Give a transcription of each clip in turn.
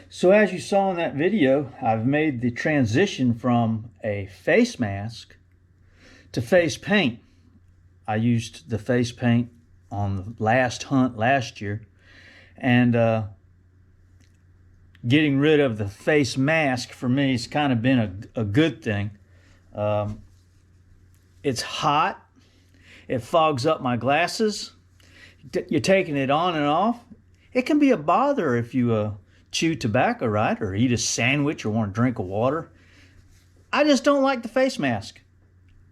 So as you saw in that video, I've made the transition from a face mask to face paint. I used the face paint on the last hunt last year, and getting rid of the face mask for me has kind of been a good thing. It's hot. It fogs up my glasses. You're taking it on and off. It can be a bother if you chew tobacco, right? Or eat a sandwich or want to drink of water. I just don't like the face mask.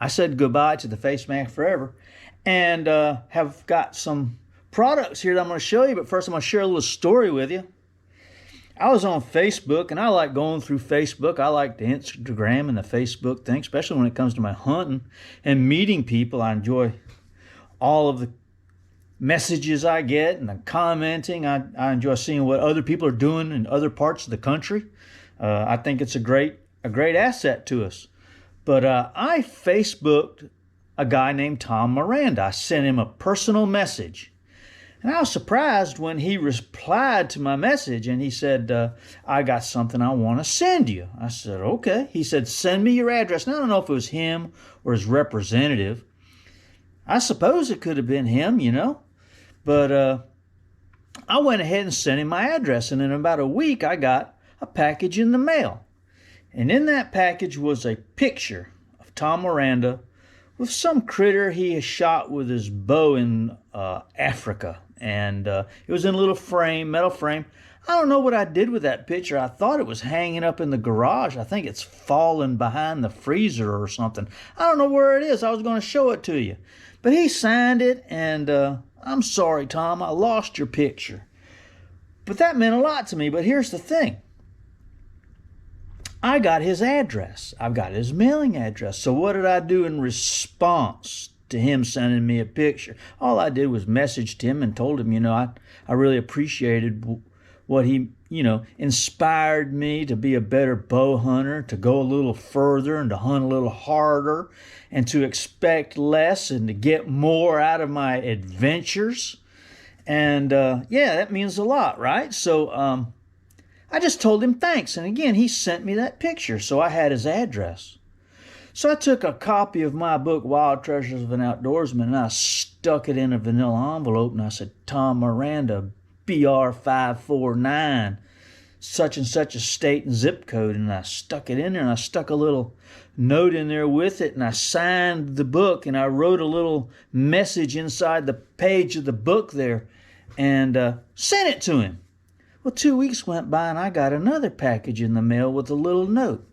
I said goodbye to the face mask forever, and have got some products here that I'm going to show you. But first I'm going to share a little story with you. I was on Facebook, and I like going through Facebook. I like the Instagram and the Facebook thing, especially when it comes to my hunting and meeting people. I enjoy all of the messages I get and the commenting. I enjoy seeing what other people are doing in other parts of the country. I think it's a great asset to us. But I Facebooked a guy named Tom Miranda. I sent him a personal message. And I was surprised when he replied to my message, and he said, I got something I want to send you. I said, okay. He said, send me your address. Now, I don't know if it was him or his representative. I suppose it could have been him, But I went ahead and sent him my address, and in about a week, I got a package in the mail. And in that package was a picture of Tom Miranda with some critter he has shot with his bow in Africa. And it was in a little frame, metal frame. I don't know what I did with that picture. I thought it was hanging up in the garage. I think it's fallen behind the freezer or something. I don't know where it is. I was going to show it to you. But he signed it, and I'm sorry, Tom, I lost your picture. But that meant a lot to me. But here's the thing. I got his address. I've got his mailing address. So what did I do in response to him sending me a picture? All I did was message him and told him, I really appreciated what he, inspired me to be a better bow hunter, to go a little further and to hunt a little harder and to expect less and to get more out of my adventures. And that means a lot, right? So I just told him thanks. And again, he sent me that picture, so I had his address. So I took a copy of my book, Wild Treasures of an Outdoorsman, and I stuck it in a vanilla envelope, and I said, Tom Miranda, BR549, such and such a state and zip code. And I stuck it in there, and I stuck a little note in there with it, and I signed the book, and I wrote a little message inside the page of the book there, and sent it to him. Well, 2 weeks went by, and I got another package in the mail with a little note.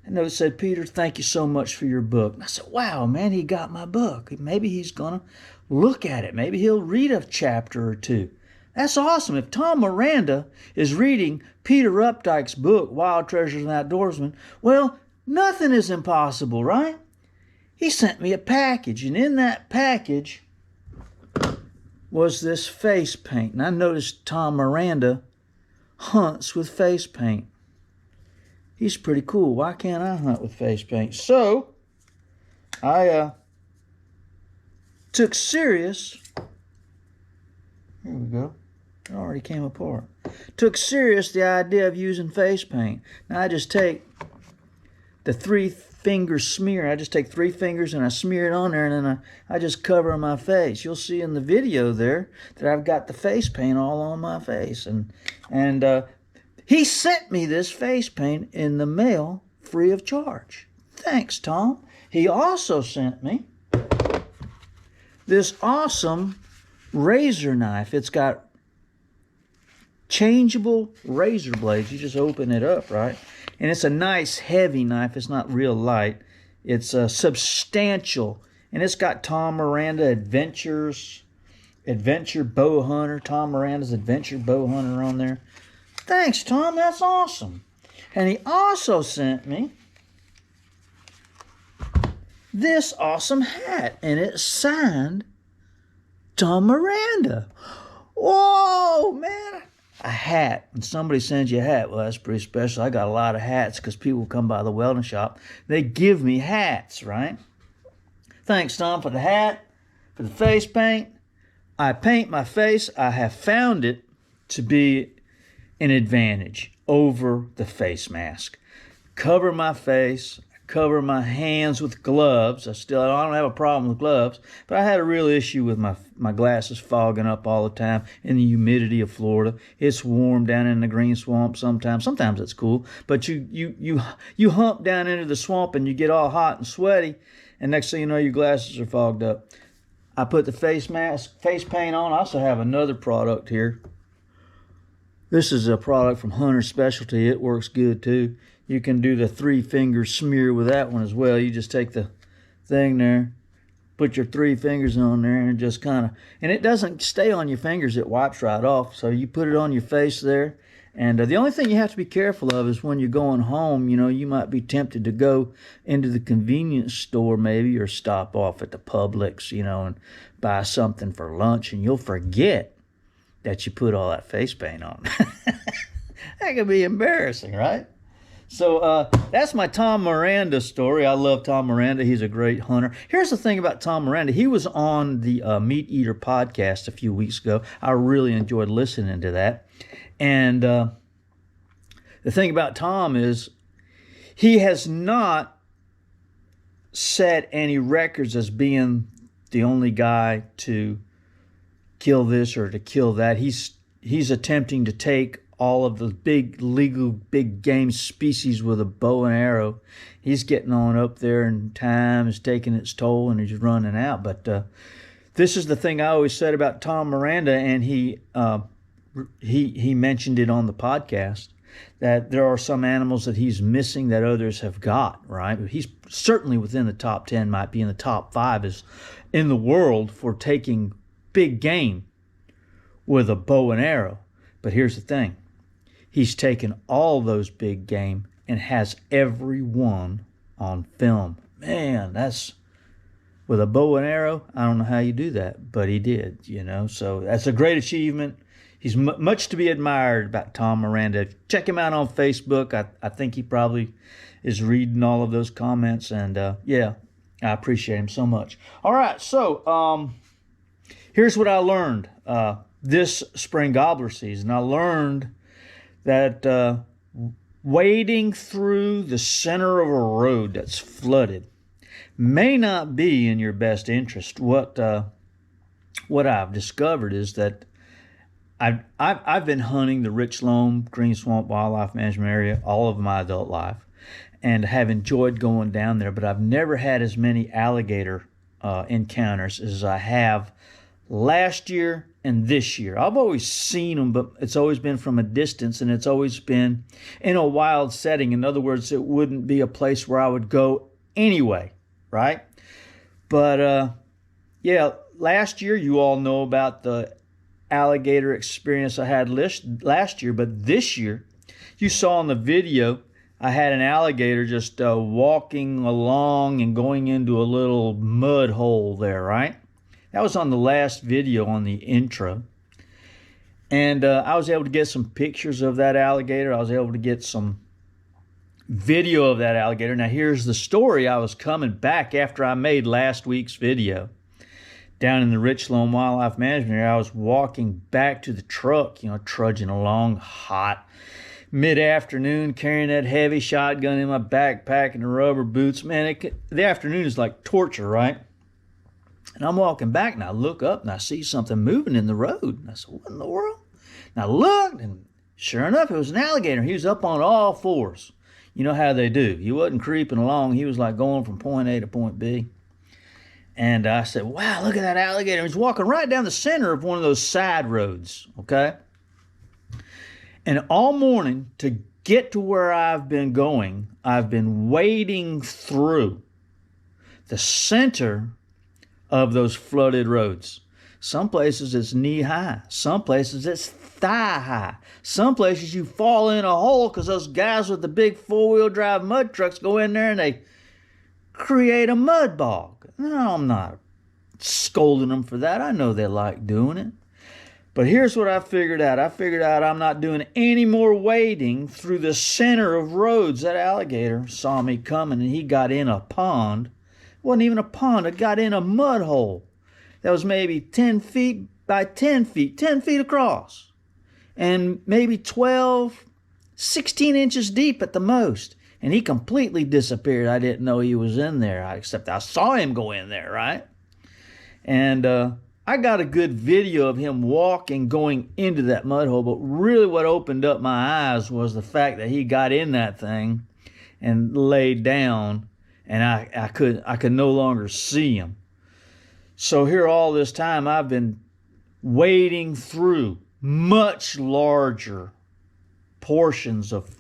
The note said, Peter, thank you so much for your book. And I said, wow, man, he got my book. Maybe he's going to look at it. Maybe he'll read a chapter or two. That's awesome. If Tom Miranda is reading Peter Updike's book, Wild Treasures of an Outdoorsman, well, nothing is impossible, right? He sent me a package, and in that package was this face paint. And I noticed Tom Miranda hunts with face paint. He's pretty cool. Why can't I hunt with face paint? So I took serious. Here we go. It already came apart. Took serious the idea of using face paint. Now I just take the 3-finger smear. I just take 3 fingers and I smear it on there, and then I just cover my face. You'll see in the video there that I've got the face paint all on my face. And he sent me this face paint in the mail free of charge. Thanks, Tom. He also sent me this awesome razor knife. It's got changeable razor blades. You just open it up, right? And it's a nice heavy knife. It's not real light. It's substantial. And it's got Tom Miranda Adventure Bow Hunter. Tom Miranda's Adventure Bow Hunter on there. Thanks, Tom. That's awesome. And he also sent me this awesome hat. And it's signed Tom Miranda. Whoa, man. A hat. When somebody sends you a hat, well, that's pretty special. I got a lot of hats because people come by the welding shop. They give me hats, right? Thanks, Tom, for the hat, for the face paint. I paint my face. I have found it to be an advantage. over the face mask. Cover my face, cover my hands with gloves. I don't have a problem with gloves, but I had a real issue with my glasses fogging up all the time in the humidity of Florida. It's warm down in the green swamp sometimes. Sometimes it's cool, but you hump down into the swamp and you get all hot and sweaty, and next thing you know, your glasses are fogged up. I put the face paint on. I also have another product here. This is a product from Hunter Specialty. It works good too. You can do the 3-finger smear with that one as well. You just take the thing there, put your 3 fingers on there, and it just and it doesn't stay on your fingers. It wipes right off. So you put it on your face there. And the only thing you have to be careful of is when you're going home, you might be tempted to go into the convenience store maybe, or stop off at the Publix, and buy something for lunch, and you'll forget that you put all that face paint on. That could be embarrassing, right? So that's my Tom Miranda story. I love Tom Miranda. He's a great hunter. Here's the thing about Tom Miranda. He was on the Meat Eater podcast a few weeks ago. I really enjoyed listening to that. And the thing about Tom is he has not set any records as being the only guy to kill this or to kill that. He's attempting to take all of the big game species with a bow and arrow. He's getting on up there, and time is taking its toll, and he's running out. But this is the thing I always said about Tom Miranda, and he mentioned it on the podcast, that there are some animals that he's missing that others have got, right? He's certainly within the top 10, might be in the top 5 in the world for taking big game with a bow and arrow. But here's the thing. He's taken all those big game and has every one on film. Man, that's with a bow and arrow. I don't know how you do that, but he did, So that's a great achievement. He's much to be admired about Tom Miranda. Check him out on Facebook. I think he probably is reading all of those comments. And yeah, I appreciate him so much. All right, so here's what I learned this spring gobbler season. I learned that wading through the center of a road that's flooded may not be in your best interest. What I've discovered is that I've been hunting the Rich Loam Green Swamp Wildlife Management Area all of my adult life, and have enjoyed going down there. But I've never had as many alligator encounters as I have last year and this year. I've always seen them, but it's always been from a distance, and it's always been in a wild setting. In other words, it wouldn't be a place where I would go anyway, right? But yeah, last year, you all know about the alligator experience I had last year, but this year, you saw in the video, I had an alligator just walking along and going into a little mud hole there, right? That was on the last video on the intro. And I was able to get some pictures of that alligator. I was able to get some video of that alligator. Now here's the story. I was coming back after I made last week's video down in the Rich Loam Wildlife Management area. I was walking back to the truck, trudging along hot, mid-afternoon, carrying that heavy shotgun in my backpack and the rubber boots. Man, the afternoon is like torture, right? And I'm walking back, and I look up, and I see something moving in the road. And I said, what in the world? And I looked, and sure enough, it was an alligator. He was up on all fours. You know how they do. He wasn't creeping along. He was like going from point A to point B. And I said, wow, look at that alligator. He's walking right down the center of one of those side roads, okay? And all morning, to get to where I've been going, I've been wading through the center of those flooded roads. Some places it's knee high. Some places it's thigh high. Some places you fall in a hole because those guys with the big 4-wheel drive mud trucks go in there and they create a mud bog. No, I'm not scolding them for that. I know they like doing it. But here's what I figured out. I figured out I'm not doing any more wading through the center of roads. That alligator saw me coming and he got in a pond. It wasn't even a pond. It got in a mud hole that was maybe 10 feet by 10 feet, 10 feet across, and maybe 12 16 inches deep at the most. And he completely disappeared. I didn't know he was in there, except I saw him go in there, right? And I got a good video of him walking, going into that mud hole. But really what opened up my eyes was the fact that he got in that thing and laid down, and I could no longer see him. So here all this time I've been wading through much larger portions of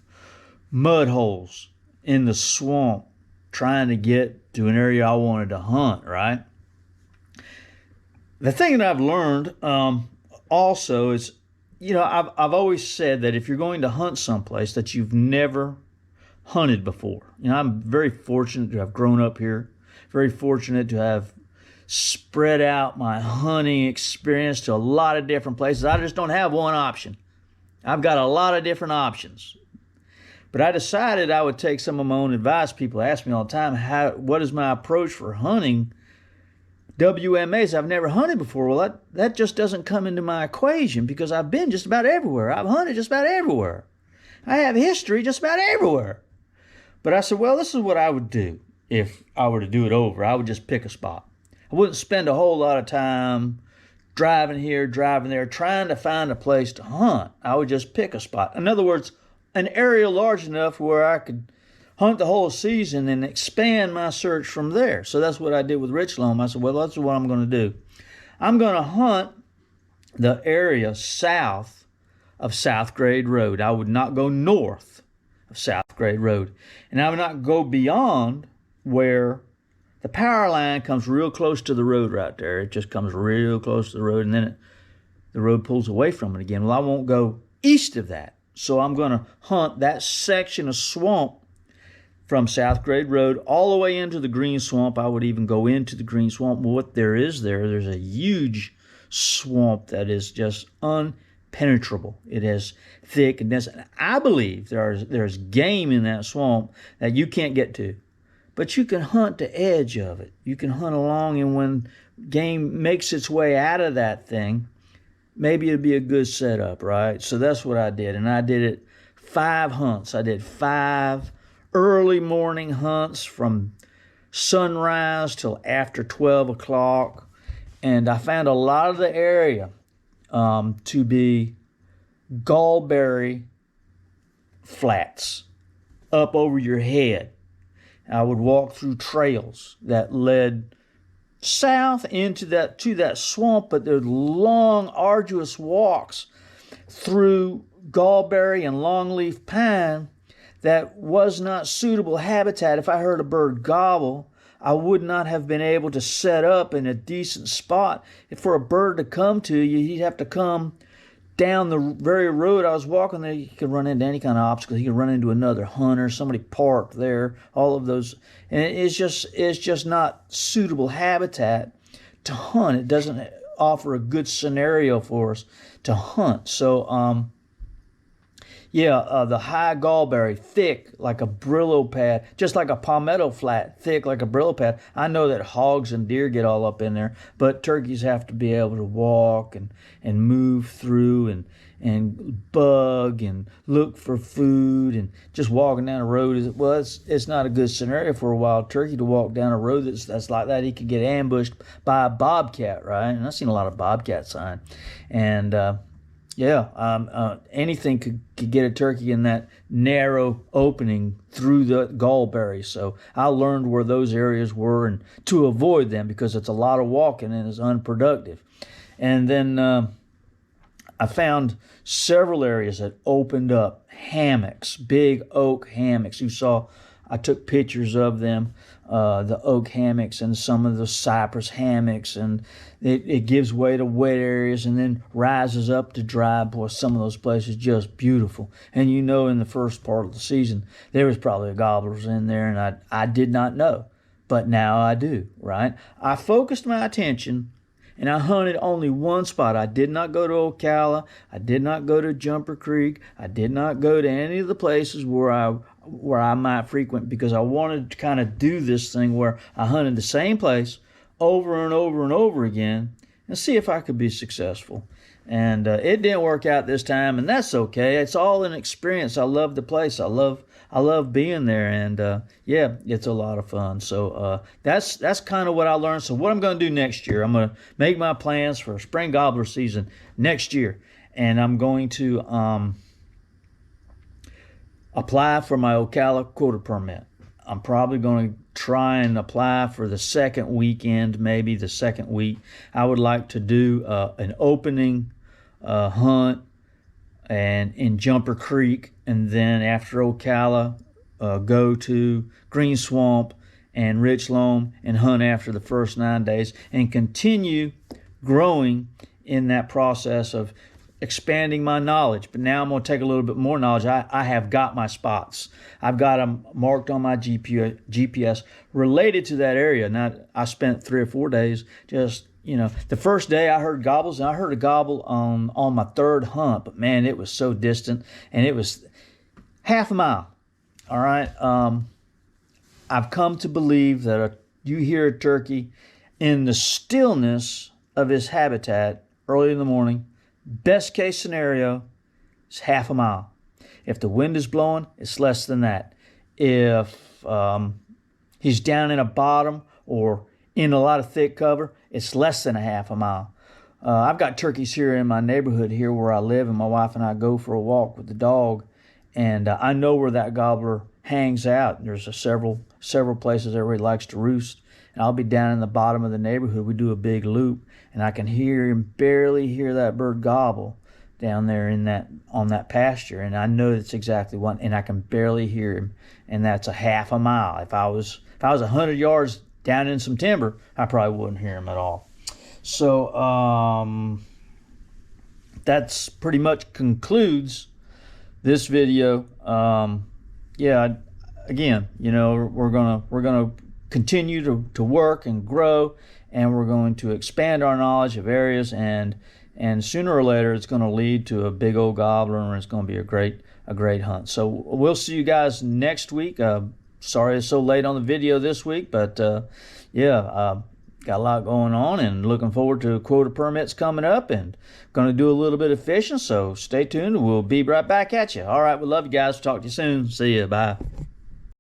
mud holes in the swamp, trying to get to an area I wanted to hunt, right? The thing that I've learned also is, I've always said that if you're going to hunt someplace that you've never hunted before, I'm very fortunate to have grown up here, very fortunate to have spread out my hunting experience to a lot of different places. I just don't have one option. I've got a lot of different options. But I decided I would take some of my own advice. People ask me all the time, what is my approach for hunting WMAs? I've never hunted before. Well, that just doesn't come into my equation because I've been just about everywhere. I've hunted just about everywhere. I have history just about everywhere. But I said, well, this is what I would do if I were to do it over. I would just pick a spot. I wouldn't spend a whole lot of time driving here, driving there, trying to find a place to hunt. I would just pick a spot. In other words, an area large enough where I could hunt the whole season and expand my search from there. So that's what I did with Richland. I said, well, that's what I'm going to do. I'm going to hunt the area south of South Grade Road. I would not go north of South Grade Road. And I would not go beyond where the power line comes real close to the road right there. It just comes real close to the road, and then the road pulls away from it again. Well, I won't go east of that. So I'm going to hunt that section of swamp from South Grade Road all the way into the Green Swamp. I would even go into the Green Swamp. Well, what there's a huge swamp that is just unpenetrable. It has thick and dense. And I believe there's game in that swamp that you can't get to. But you can hunt the edge of it. You can hunt along, and when game makes its way out of that thing, maybe it'd be a good setup, right? So that's what I did. And I did it 5 hunts. I did 5 early morning hunts from sunrise till after 12 o'clock. And I found a lot of the area to be gallberry flats up over your head. I would walk through trails that led south to that swamp, but they're long, arduous walks through gallberry and longleaf pine that was not suitable habitat. If I heard a bird gobble, I would not have been able to set up in a decent spot. If for a bird to come to you, he'd have to come down the very road I was walking there. He could run into any kind of obstacle. He could run into another hunter, somebody parked there, all of those. And it's just not suitable habitat to hunt. It doesn't offer a good scenario for us to hunt. So, the high gallberry, thick like a Brillo pad, just like a palmetto flat, thick like a Brillo pad. I know that hogs and deer get all up in there, but turkeys have to be able to walk and move through and bug and look for food, and just walking down a road it's not a good scenario for a wild turkey to walk down a road that's like that. He could get ambushed by a bobcat, right? And I've seen a lot of bobcat sign, and anything could get a turkey in that narrow opening through the gallberry. So I learned where those areas were and to avoid them, because it's a lot of walking and it's unproductive. And then I found several areas that opened up hammocks, big oak hammocks. I took pictures of them, the oak hammocks and some of the cypress hammocks, and it gives way to wet areas and then rises up to dry. Boy, some of those places just beautiful. And in the first part of the season, there was probably gobblers in there, and I did not know, but now I do, right? I focused my attention, and I hunted only one spot. I did not go to Ocala. I did not go to Jumper Creek. I did not go to any of the places where I might frequent, because I wanted to kind of do this thing where I hunted the same place over and over and over again and see if I could be successful. And it didn't work out this time, and that's okay. It's all an experience. I love the place. I love being there, and yeah, it's a lot of fun. So that's kind of what I learned. So what I'm going to do next year, I'm going to make my plans for spring gobbler season next year, and I'm going to apply for my Ocala quota permit. I'm probably going to try and apply for the second weekend, maybe the second week. I would like to do an opening hunt and in Jumper Creek, and then after Ocala, go to Green Swamp and Rich Loam and hunt after the first 9 days, and continue growing in that process of expanding my knowledge. But now I'm going to take a little bit more knowledge. I have got my spots. I've got them marked on my GPS related to that area. Now, I spent 3 or 4 days just, the first day I heard gobbles, and I heard a gobble on my third hunt, but man, it was so distant, and it was half a mile. All right. I've come to believe that you hear a turkey in the stillness of his habitat early in the morning. Best case scenario is half a mile. If the wind is blowing, it's less than that. If he's down in a bottom or in a lot of thick cover, it's less than a half a mile. I've got turkeys here in my neighborhood here where I live, and my wife and I go for a walk with the dog, and I know where that gobbler hangs out. There's several places everybody likes to roost, and I'll be down in the bottom of the neighborhood. We do a big loop, and I can barely hear that bird gobble down there on that pasture, and I know that's exactly what, and I can barely hear him, and that's a half a mile. If I was 100 yards down in some timber, I probably wouldn't hear him at all. So that's pretty much concludes this video. Yeah, again, we're gonna continue to work and grow, and we're going to expand our knowledge of areas, and sooner or later it's going to lead to a big old gobbler, and it's going to be a great hunt. So we'll see you guys next week. Sorry it's so late on the video this week, but yeah, got a lot going on, and looking forward to quota permits coming up, and going to do a little bit of fishing. So stay tuned. We'll be right back at you. All right, we love you guys. Talk to you soon. See you. Bye.